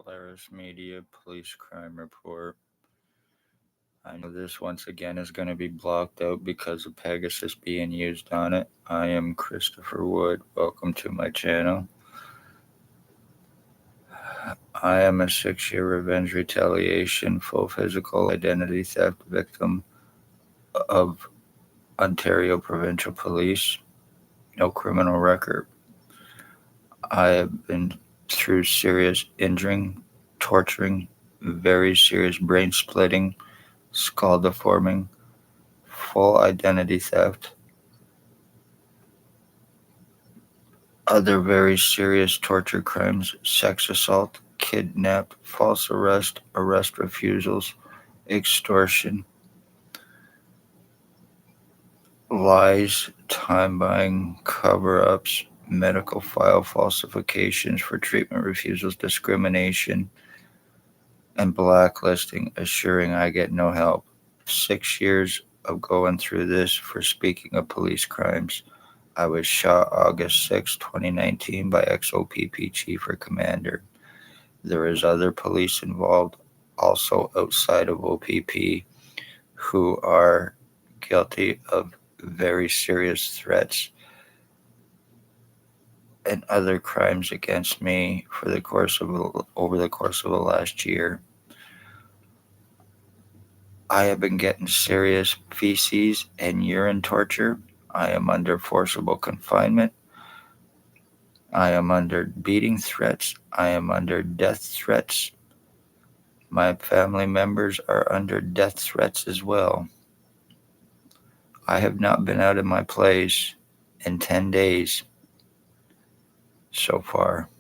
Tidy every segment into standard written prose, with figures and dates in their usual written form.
Polaris Media Police Crime Report. I know this once again is going to be blocked out because of Pegasus being used on it. I am Christopher Wood. Welcome to my channel. I am a 6-year revenge retaliation full physical identity theft victim of Ontario Provincial Police. No criminal record. I have been through serious injuring, torturing, very serious brain splitting, skull deforming, full identity theft, other very serious torture crimes, sex assault, kidnap, false arrest, arrest refusals, extortion, lies, time buying, cover ups, medical file falsifications for treatment refusals, discrimination, and blacklisting, assuring I get no help. 6 years of going through this for speaking of police crimes. I was shot August 6, 2019 by ex-OPP Chief or Commander. There is other police involved, also outside of OPP, who are guilty of very serious threats and other crimes against me over the course of the last year. I have been getting serious feces and urine torture. I am under forcible confinement. I am under beating threats. I am under death threats. My family members are under death threats as well. I have not been out of my place in 10 days so far.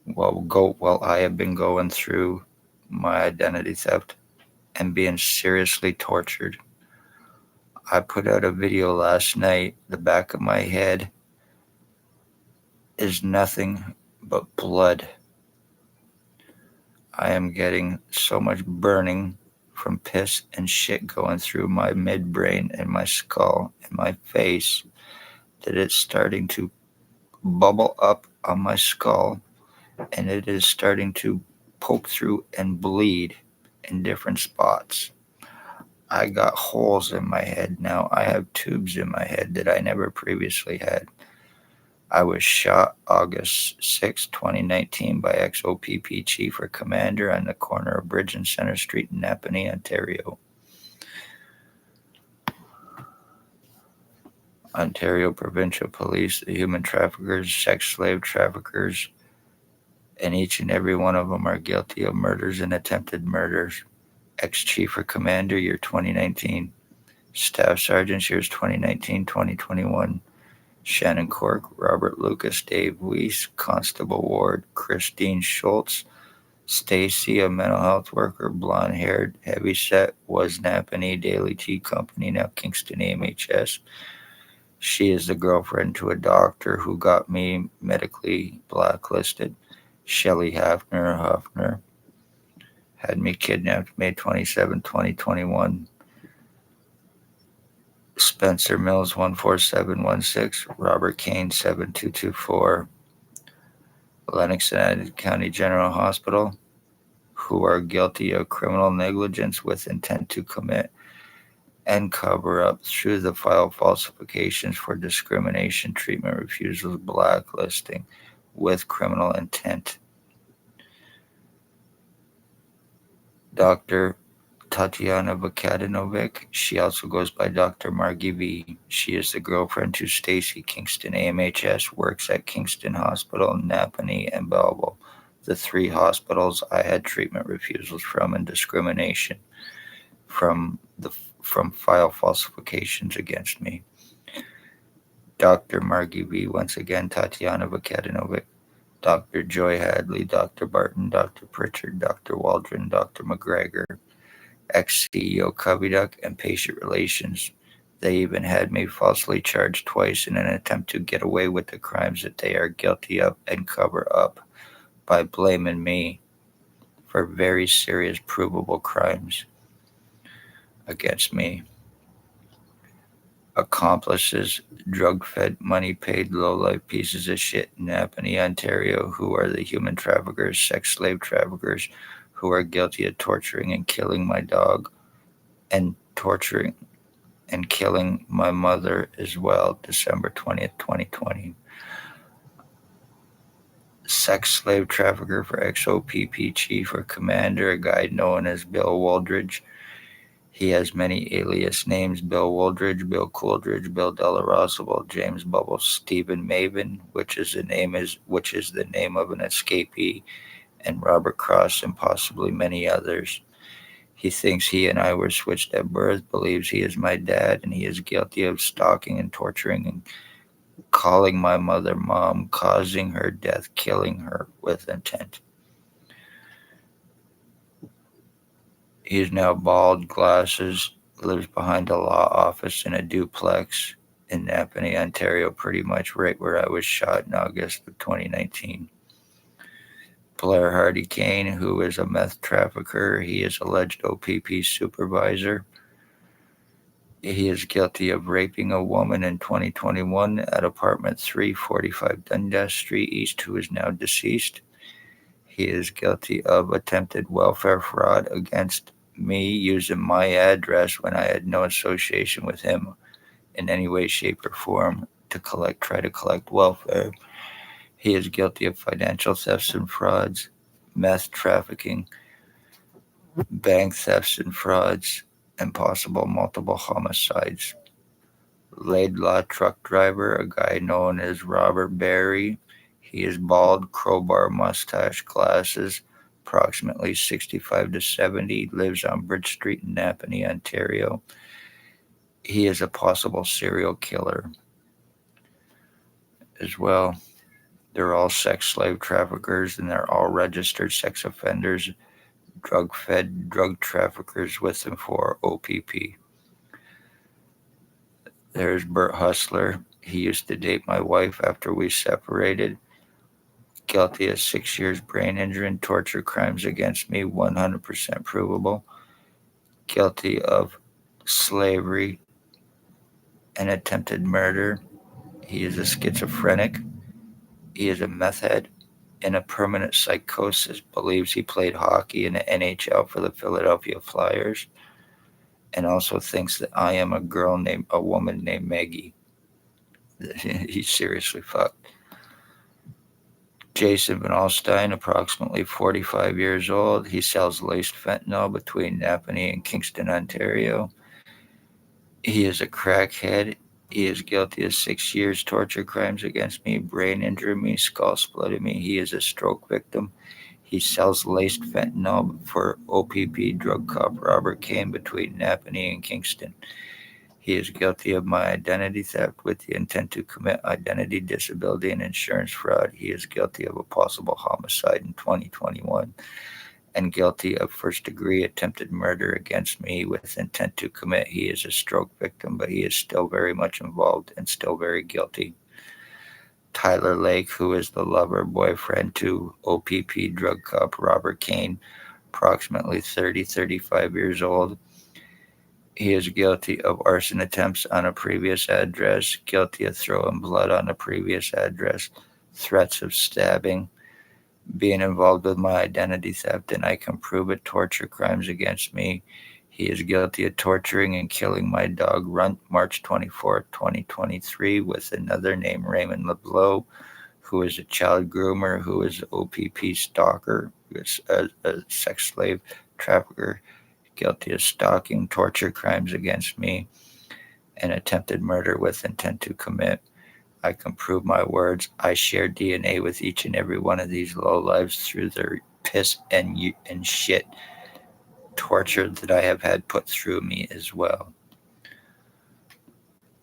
While I have been going through my identity theft and being seriously tortured. I put out a video last night. The back of my head is nothing but blood. I am getting so much burning from piss and shit going through my midbrain and my skull and my face that it's starting to bubble up on my skull and it is starting to poke through and bleed in different spots. I got holes in my head now. I have tubes in my head that I never previously had. I was shot August 6, 2019 by ex-OPP Chief or Commander on the corner of Bridge and Center Street in Napanee, Ontario. Ontario Provincial Police, the human traffickers, sex slave traffickers, and each and every one of them are guilty of murders and attempted murders. Ex-Chief or Commander, year 2019. Staff Sergeants, years 2019-2021. Shannon Cork, Robert Lucas, Dave Weiss, Constable Ward, Christine Schultz, Stacy, a mental health worker, blonde-haired, heavy-set, was Napanee Daily Tea Company, now Kingston AMHS. She is the girlfriend to a doctor who got me medically blacklisted. Shelley Hafner had me kidnapped May 27, 2021. Spencer Mills 14716, Robert Kane 7224, Lennox United County General Hospital, who are guilty of criminal negligence with intent to commit and cover up through the file falsifications for discrimination, treatment refusals, blacklisting with criminal intent. Dr. Tatiana Vukadinovic. She also goes by Dr. Margie V. She is the girlfriend to Stacy Kingston AMHS, works at Kingston Hospital, Napanee, and Belleville. The 3 hospitals I had treatment refusals from and discrimination from file falsifications against me. Dr. Margie V. Once again, Tatiana Vukadinovic. Dr. Joy Hadley, Dr. Barton, Dr. Pritchard, Dr. Waldron, Dr. McGregor, ex-CEO Cubbyduck, and patient relations. They even had me falsely charged twice in an attempt to get away with the crimes that they are guilty of and cover up by blaming me for very serious provable crimes against me. Accomplices, drug-fed, money-paid, low-life pieces of shit in Napanee, Ontario, who are the human traffickers, sex slave traffickers, who are guilty of torturing and killing my dog, and torturing and killing my mother as well, December 20th, 2020. Sex slave trafficker for XOPP chief or commander, a guy known as Bill Wooldridge. He has many alias names: Bill Wooldridge, Bill Coolidge, Bill Delarosa, James Bubbles, Stephen Maven, which is the name of an escapee, and Robert Cross, and possibly many others. He thinks he and I were switched at birth, believes he is my dad, and he is guilty of stalking and torturing and calling my mother mom, causing her death, killing her with intent. He is now bald, glasses, lives behind a law office in a duplex in Napanee, Ontario, pretty much right where I was shot in August of 2019. Blair Hardy Kane, who is a meth trafficker, he is alleged OPP supervisor. He is guilty of raping a woman in 2021 at apartment 345 Dundas Street East, who is now deceased. He is guilty of attempted welfare fraud against me using my address when I had no association with him in any way, shape, or form to try to collect welfare. He is guilty of financial thefts and frauds, meth trafficking, bank thefts and frauds, and possible multiple homicides. Laidlaw truck driver, a guy known as Robert Berry. He is bald, crowbar mustache, glasses, approximately 65 to 70, lives on Bridge Street in Napanee, Ontario. He is a possible serial killer as well. They're all sex slave traffickers and they're all registered sex offenders, drug fed drug traffickers with and for OPP. There's Bert Hustler. He used to date my wife after we separated. Guilty of 6 years brain injury and torture crimes against me, 100% provable. Guilty of slavery and attempted murder. He is a schizophrenic. He is a meth head in a permanent psychosis, believes he played hockey in the NHL for the Philadelphia Flyers, and also thinks that I am a woman named Maggie. He's seriously fucked. Jason Van Alstyne, approximately 45 years old. He sells laced fentanyl between Napanee and Kingston, Ontario. He is a crackhead. He is guilty of 6 years torture crimes against me, brain injury me, skull splitting me. He is a stroke victim. He sells laced fentanyl for OPP drug cop Robert Kane between Napanee and Kingston. He is guilty of my identity theft with the intent to commit identity, disability, and insurance fraud. He is guilty of a possible homicide in 2021 and guilty of first-degree attempted murder against me with intent to commit. He is a stroke victim, but he is still very much involved and still very guilty. Tyler Lake, who is the lover boyfriend to OPP drug cop Robert Kane, approximately 35 years old. He is guilty of arson attempts on a previous address, guilty of throwing blood on a previous address, threats of stabbing, being involved with my identity theft, and I can prove it, torture crimes against me. He is guilty of torturing and killing my dog Runt March 24th, 2023 with another named Raymond LeBlanc, who is a child groomer, who is an OPP stalker, who is a sex slave trafficker, guilty of stalking, torture crimes against me, and attempted murder with intent to commit. I can prove my words. I share DNA with each and every one of these lowlives through their piss and shit torture that I have had put through me as well.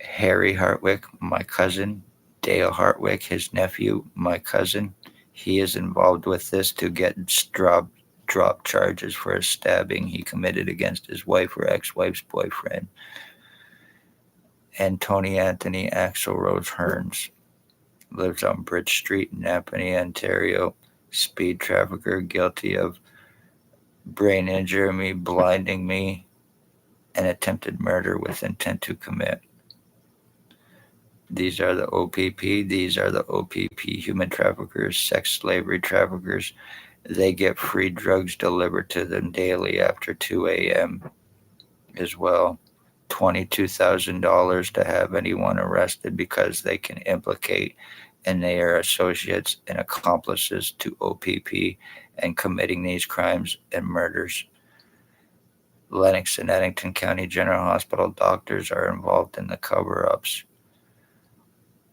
Harry Hartwick, my cousin. Dale Hartwick, his nephew, my cousin. He is involved with this to get drop charges for a stabbing he committed against his wife or ex-wife's boyfriend. And Tony Anthony Axelrose Hearns lives on Bridge Street in Napanee, Ontario. Speed trafficker, guilty of brain injury me, blinding me, and attempted murder with intent to commit. These are the OPP. These are the OPP human traffickers, sex slavery traffickers. They get free drugs delivered to them daily after 2 a.m. as well. $22,000 to have anyone arrested because they can implicate and they are associates and accomplices to OPP and committing these crimes and murders. Lennox and Eddington County General Hospital doctors are involved in the cover ups.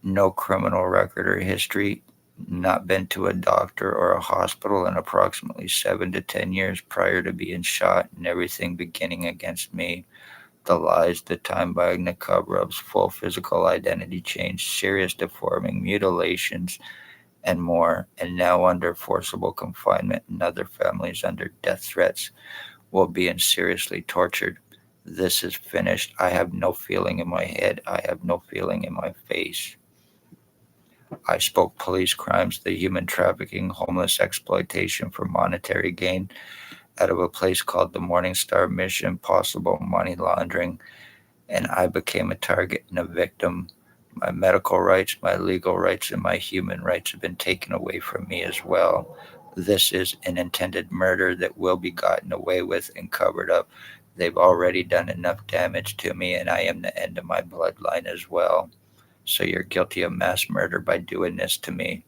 No criminal record or history, not been to a doctor or a hospital in approximately 7 to 10 years prior to being shot, and everything beginning against me. The lies, the time buying, the cover ups, full physical identity change, serious deforming, mutilations, and more, and now under forcible confinement, and other families under death threats while being seriously tortured. This is finished. I have no feeling in my head. I have no feeling in my face. I spoke police crimes, the human trafficking, homeless exploitation for monetary gain out of a place called the Morning Star Mission, possible money laundering, and I became a target and a victim. My medical rights, my legal rights, and my human rights have been taken away from me as well. This is an intended murder that will be gotten away with and covered up. They've already done enough damage to me, and I am the end of my bloodline as well. So you're guilty of mass murder by doing this to me.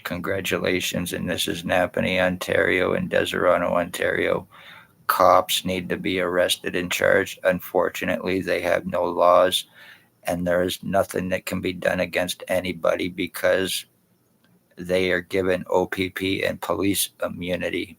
Congratulations, and this is Napanee, Ontario, and Deserano, Ontario. Cops need to be arrested and charged. Unfortunately, they have no laws, and there is nothing that can be done against anybody because they are given OPP and police immunity.